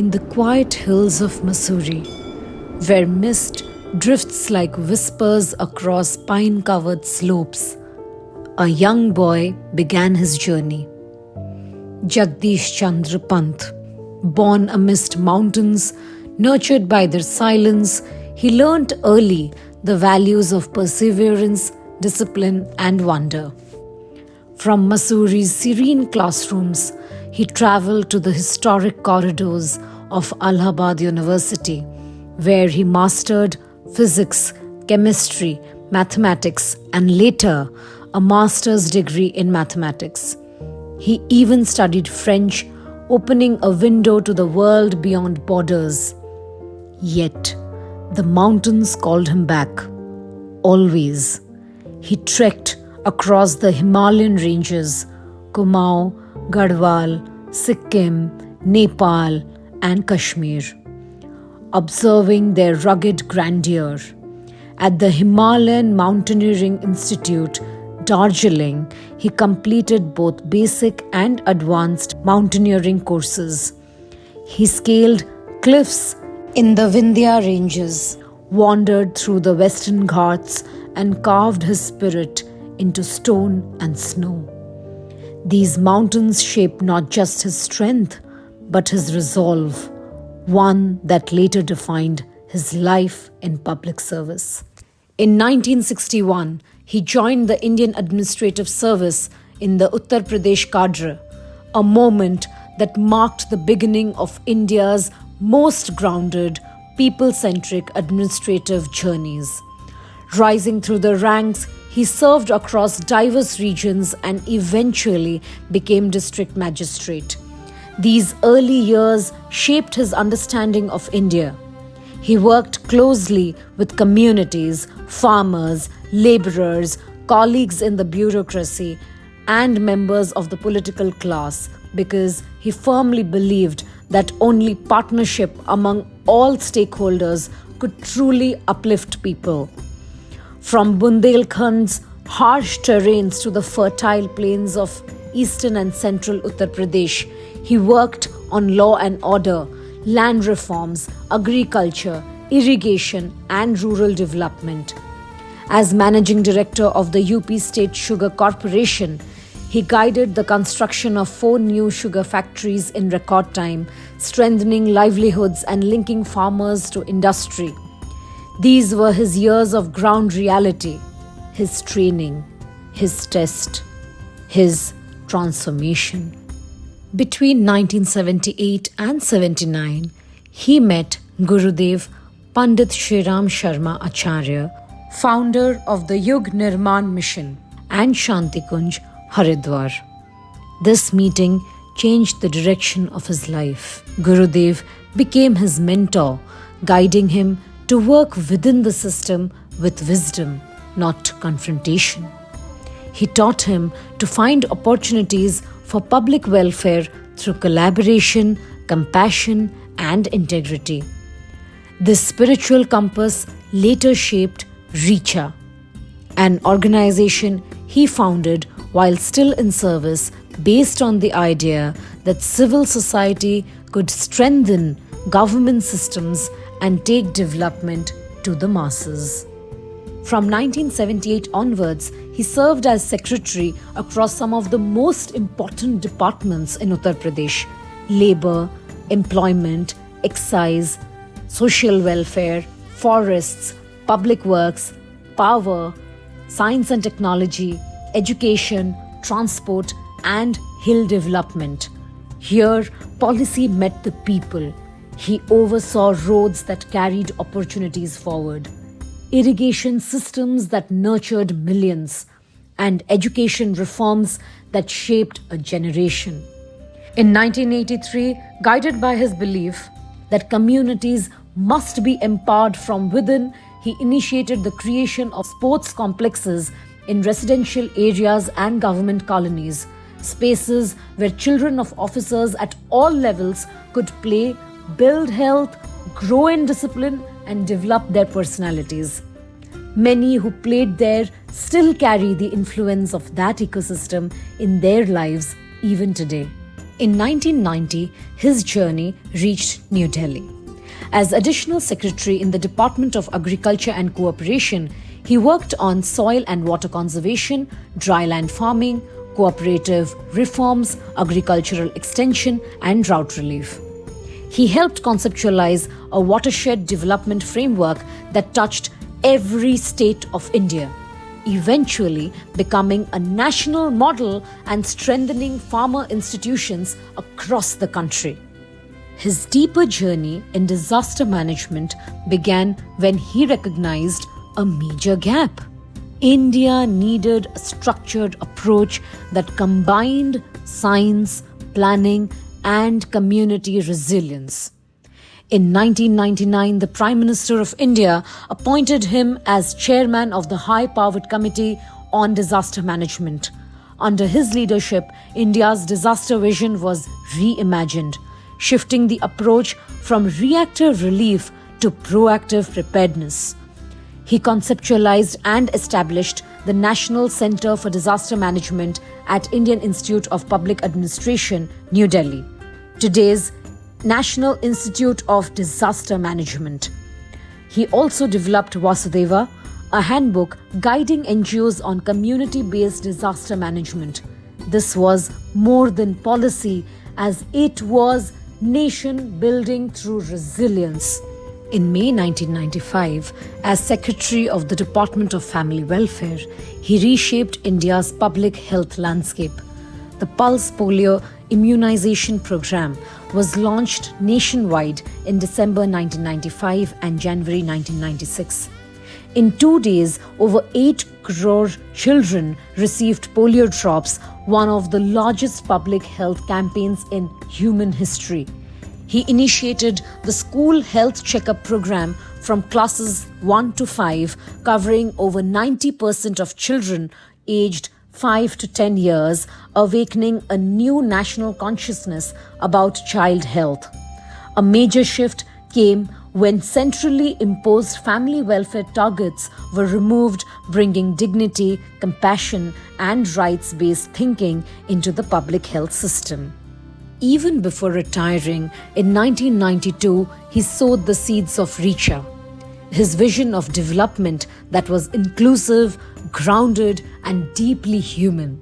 in the quiet hills of Mussoorie, where mist drifts like whispers across pine-covered slopes, a young boy began his journey. Jagdish Chandra Pant, born amidst mountains, nurtured by their silence, he learnt early the values of perseverance, discipline and wonder. From Mussoorie's serene classrooms, he travelled to the historic corridors of Allahabad University, where he mastered physics, chemistry, mathematics, and later a master's degree in mathematics. He even studied French, opening a window to the world beyond borders. Yet, the mountains called him back. Always. He trekked across the Himalayan ranges, Kumaon, Garhwal, Sikkim, Nepal, and Kashmir, observing their rugged grandeur. At the Himalayan Mountaineering Institute, Darjeeling, he completed both basic and advanced mountaineering courses. He scaled cliffs in the Vindhya ranges, wandered through the Western Ghats, and carved his spirit into stone and snow. These mountains shaped not just his strength, but his resolve, one that later defined his life in public service. In 1961, he joined the Indian Administrative Service in the Uttar Pradesh cadre, a moment that marked the beginning of India's most grounded, people-centric administrative journeys. Rising through the ranks, he served across diverse regions and eventually became district magistrate. These early years shaped his understanding of India. He worked closely with communities, farmers, labourers, colleagues in the bureaucracy, and members of the political class because he firmly believed that only partnership among all stakeholders could truly uplift people. From Bundelkhand's harsh terrains to the fertile plains of eastern and central Uttar Pradesh, he worked on law and order, land reforms, agriculture, irrigation, and rural development. As managing director of the UP State Sugar Corporation, he guided the construction of 4 new sugar factories in record time, strengthening livelihoods and linking farmers to industry. These were his years of ground reality, his training, his test, his transformation. Between 1978 and 79, he met Gurudev Pandit Shri Ram Sharma Acharya, founder of the Yug Nirman Mission, and Shanti Kunj, Haridwar. This meeting changed the direction of his life. Gurudev became his mentor, guiding him to work within the system with wisdom, not confrontation. He taught him to find opportunities for public welfare through collaboration, compassion, and integrity. This spiritual compass later shaped REACHA, an organization he founded while still in service based on the idea that civil society could strengthen government systems and take development to the masses. From 1978 onwards, he served as secretary across some of the most important departments in Uttar Pradesh: labor, employment, excise, social welfare, forests, public works, power, science and technology, education, transport, and hill development. Here, policy met the people. He oversaw roads that carried opportunities forward, irrigation systems that nurtured millions, and education reforms that shaped a generation. In 1983, guided by his belief that communities must be empowered from within, he initiated the creation of sports complexes in residential areas and government colonies, spaces where children of officers at all levels could play, build health, grow in discipline, and develop their personalities. Many who played there still carry the influence of that ecosystem in their lives even today. In 1990, his journey reached New Delhi. As Additional Secretary in the Department of Agriculture and Cooperation, he worked on soil and water conservation, dryland farming, cooperative reforms, agricultural extension, and drought relief. He helped conceptualize a watershed development framework that touched every state of India, eventually becoming a national model and strengthening farmer institutions across the country. His deeper journey in disaster management began when he recognized a major gap. India needed a structured approach that combined science, planning, and community resilience. In 1999, the Prime Minister of India appointed him as chairman of the High-Powered Committee on Disaster Management. Under his leadership, India's disaster vision was reimagined, shifting the approach from reactive relief to proactive preparedness. He conceptualized and established the National Center for Disaster Management at Indian Institute of Public Administration, New Delhi, today's National Institute of Disaster Management. He also developed Vasudeva, a handbook guiding NGOs on community-based disaster management. This was more than policy, as it was nation building through resilience. In May 1995, as Secretary of the Department of Family Welfare, he reshaped India's public health landscape. The Pulse Polio immunization program was launched nationwide in December 1995 and January 1996. In 2 days, over 8 crore children received polio drops, one of the largest public health campaigns in human history. He initiated the school health checkup program from classes 1 to 5, covering over 90% of children aged 5 to 10 years, awakening a new national consciousness about child health. A major shift came when centrally imposed family welfare targets were removed, bringing dignity, compassion, and rights-based thinking into the public health system. Even before retiring, in 1992, he sowed the seeds of REACHA, his vision of development that was inclusive, grounded, and deeply human.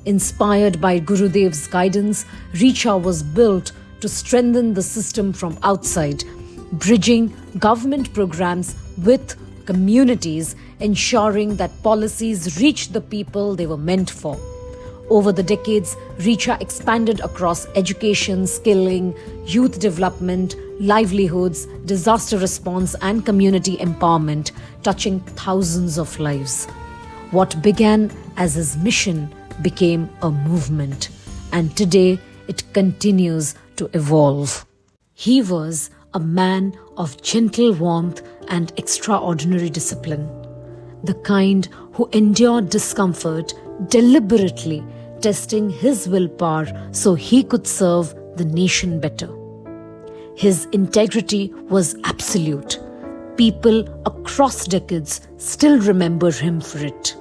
Inspired by Gurudev's guidance, REACHA was built to strengthen the system from outside, bridging government programs with communities, ensuring that policies reach the people they were meant for. Over the decades, REACHA expanded across education, skilling, youth development, livelihoods, disaster response, and community empowerment, touching thousands of lives. What began as his mission became a movement, and today it continues to evolve. He was a man of gentle warmth and extraordinary discipline, the kind who endured discomfort deliberately, testing his willpower so he could serve the nation better. His integrity was absolute. People across decades still remember him for it.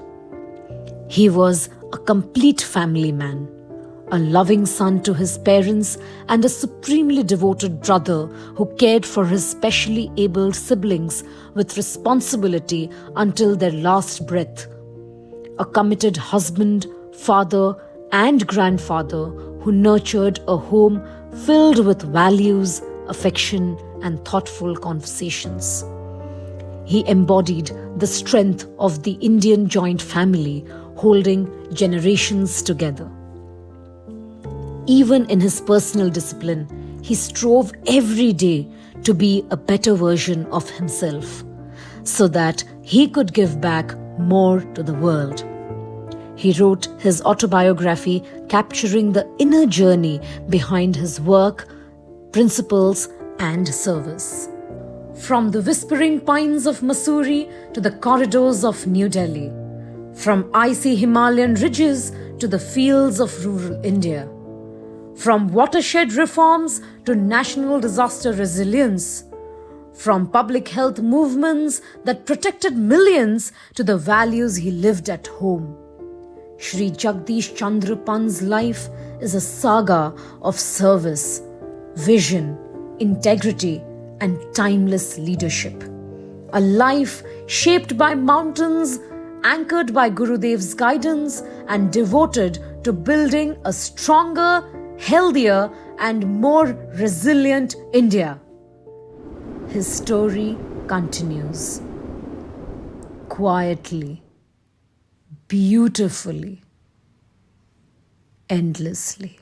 He was a complete family man, a loving son to his parents and a supremely devoted brother who cared for his specially abled siblings with responsibility until their last breath. A committed husband, father, and grandfather who nurtured a home filled with values, affection, and thoughtful conversations. He embodied the strength of the Indian joint family, holding generations together. Even in his personal discipline, he strove every day to be a better version of himself, so that he could give back more to the world. He wrote his autobiography capturing the inner journey behind his work, principles, and service. From the whispering pines of Mussoorie to the corridors of New Delhi, from icy Himalayan ridges to the fields of rural India, from watershed reforms to national disaster resilience, from public health movements that protected millions to the values he lived at home. Sri Jagdish Chandra Pant's life is a saga of service, vision, integrity, and timeless leadership. A life shaped by mountains, anchored by Gurudev's guidance, and devoted to building a stronger, healthier, and more resilient India. His story continues quietly, beautifully, endlessly.